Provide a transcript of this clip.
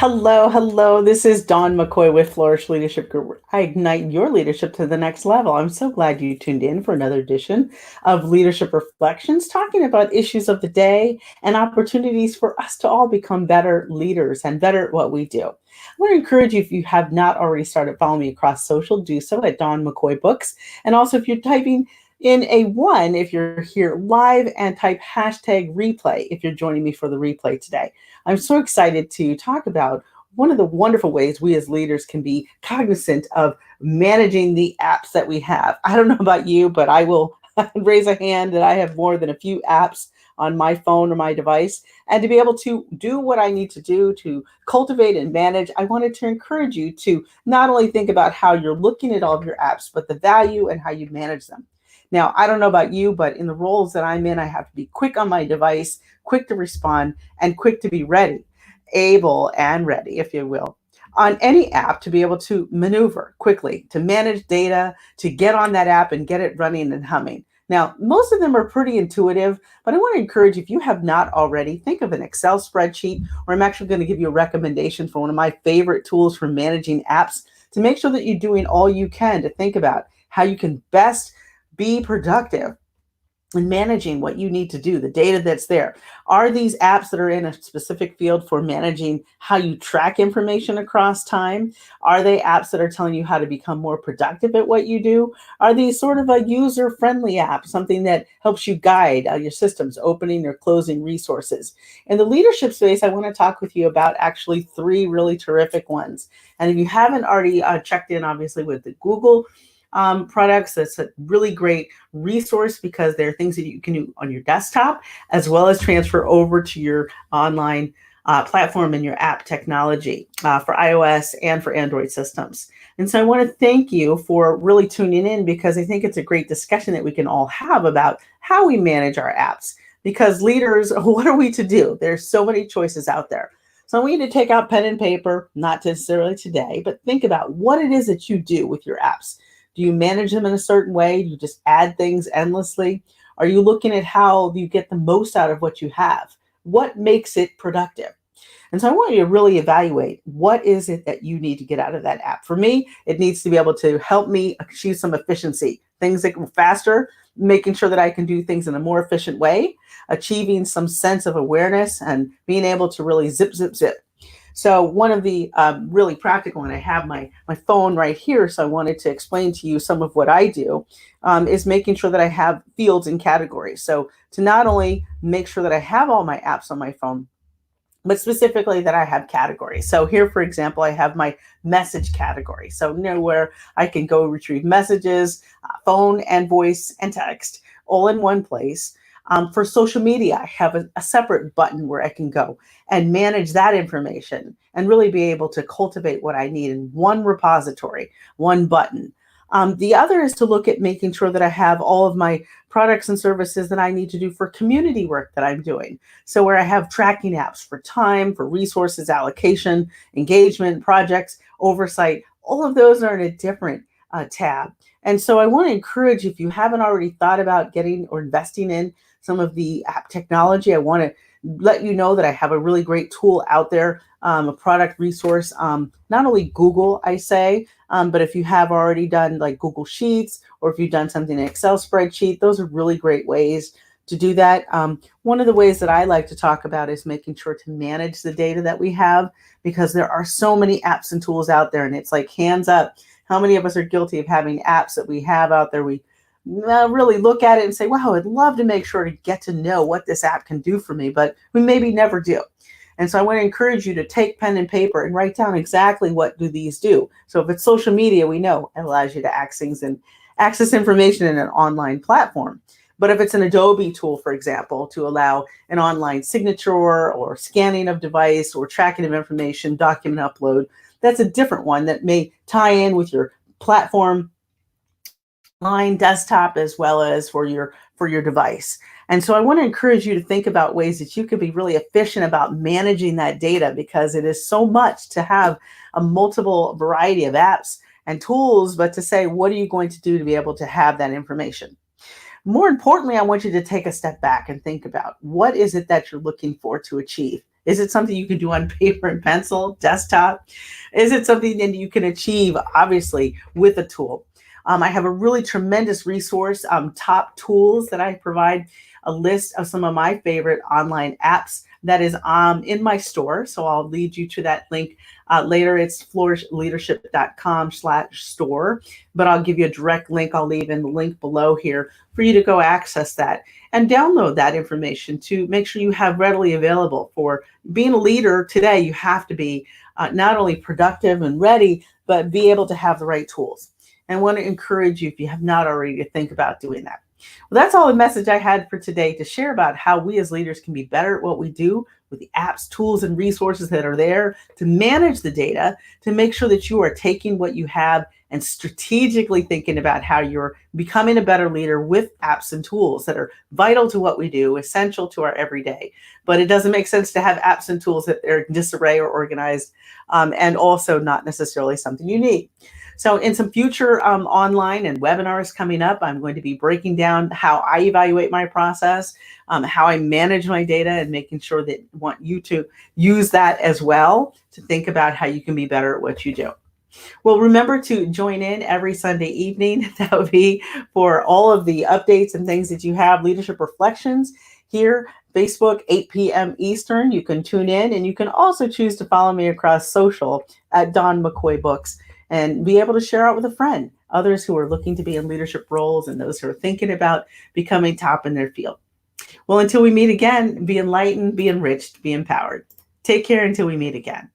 Hello, hello. This is Dawn McCoy with Flourish Leadership Group. I ignite your leadership to the next level. I'm so glad you tuned in for another edition of Leadership Reflections, talking about issues of the day and opportunities for us to all become better leaders and better at what we do. I want to encourage you, if you have not already started following me across social, do so at Dawn McCoy Books. And also, if you're typing in a one, if you're here live, and type hashtag replay if you're joining me for the replay today. I'm so excited to talk about one of the wonderful ways we as leaders can be cognizant of managing the apps that we have. I don't know about you, but I will raise a hand that I have more than a few apps on my phone or my device. And to be able to do what I need to do to cultivate and manage, I wanted to encourage you to not only think about how you're looking at all of your apps, but the value and how you manage them. Now, I don't know about you, but in the roles that I'm in, I have to be quick on my device, quick to respond, and quick to be ready, able and ready, if you will, on any app to be able to maneuver quickly, to manage data, to get on that app and get it running and humming. Now, most of them are pretty intuitive, but I want to encourage you, if you have not already, think of an Excel spreadsheet, or I'm actually going to give you a recommendation for one of my favorite tools for managing apps to make sure that you're doing all you can to think about how you can best be productive and managing what you need to do, the data that's there. Are these apps that are in a specific field for managing how you track information across time? Are they apps that are telling you how to become more productive at what you do? Are these sort of a user-friendly app, something that helps you guide your systems, opening or closing resources? In the leadership space, I want to talk with you about actually three really terrific ones. And if you haven't already checked in, obviously, with the Google products, that's a really great resource because there are things that you can do on your desktop as well as transfer over to your online platform and your app technology for iOS and for Android systems. And so I want to thank you for really tuning in, because I think it's a great discussion that we can all have about how we manage our apps. Because leaders, what are we to do? There's so many choices out there. So I want you to take out pen and paper, not necessarily today, but think about what it is that you do with your apps. Do you manage them in a certain way? Do you just add things endlessly? Are you looking at how you get the most out of what you have? What makes it productive? And so I want you to really evaluate, what is it that you need to get out of that app. For me, it needs to be able to help me achieve some efficiency, things that go faster, making sure that I can do things in a more efficient way, achieving some sense of awareness, and being able to really zip, zip, zip. So one of the really practical, and I have my phone right here, so I wanted to explain to you some of what I do, is making sure that I have fields and categories. So to not only make sure that I have all my apps on my phone, but specifically that I have categories. So here, for example, I have my message category. So where I can go retrieve messages, phone and voice and text all in one place. For social media, I have a separate button where I can go and manage that information and really be able to cultivate what I need in one repository, one button. The other is to look at making sure that I have all of my products and services that I need to do for community work that I'm doing. So where I have tracking apps for time, for resources allocation, engagement, projects, oversight, all of those are in a different tab. And so I want to encourage you, if you haven't already thought about getting or investing in some of the app technology, I want to let you know that I have a really great tool out there, a product resource, not only Google, I say, but if you have already done like Google Sheets, or if you've done something in Excel spreadsheet, those are really great ways to do that. One of the ways that I like to talk about is making sure to manage the data that we have, because there are so many apps and tools out there, and it's like hands up. How many of us are guilty of having apps that we have out there? We really look at it and say, wow, I'd love to make sure to get to know what this app can do for me, but we maybe never do. And so I want to encourage you to take pen and paper and write down exactly what do these do. So if it's social media, we know it allows you to access information in an online platform. But if it's an Adobe tool, for example, to allow an online signature or scanning of device or tracking of information, document upload, that's a different one that may tie in with your platform, line, desktop, as well as for your device. And so I want to encourage you to think about ways that you can be really efficient about managing that data, because it is so much to have a multiple variety of apps and tools, but to say, what are you going to do to be able to have that information? More importantly, I want you to take a step back and think about, what is it that you're looking for to achieve? Is it something you can do on paper and pencil, desktop? Is it something that you can achieve, obviously, with a tool? I have a really tremendous resource, top tools that I provide, a list of some of my favorite online apps that is in my store. So I'll lead you to that link later. It's flourishleadership.com/store, but I'll give you a direct link. I'll leave in the link below here for you to go access that and download that information to make sure you have readily available. For being a leader today, you have to be not only productive and ready, but be able to have the right tools. And I want to encourage you, if you have not already, to think about doing that. Well, that's all the message I had for today, to share about how we as leaders can be better at what we do with the apps, tools, and resources that are there to manage the data, to make sure that you are taking what you have and strategically thinking about how you're becoming a better leader with apps and tools that are vital to what we do, essential to our everyday. But it doesn't make sense to have apps and tools that are in disarray or organized, and also not necessarily something you need. So in some future online and webinars coming up, I'm going to be breaking down how I evaluate my process, how I manage my data, and making sure that I want you to use that as well to think about how you can be better at what you do. Well, remember to join in every Sunday evening. That would be for all of the updates and things that you have. Leadership Reflections here, Facebook, 8 p.m. Eastern. You can tune in, and you can also choose to follow me across social at Dawn McCoy Books, and be able to share out with a friend, others who are looking to be in leadership roles and those who are thinking about becoming top in their field. Well, until we meet again, be enlightened, be enriched, be empowered. Take care until we meet again.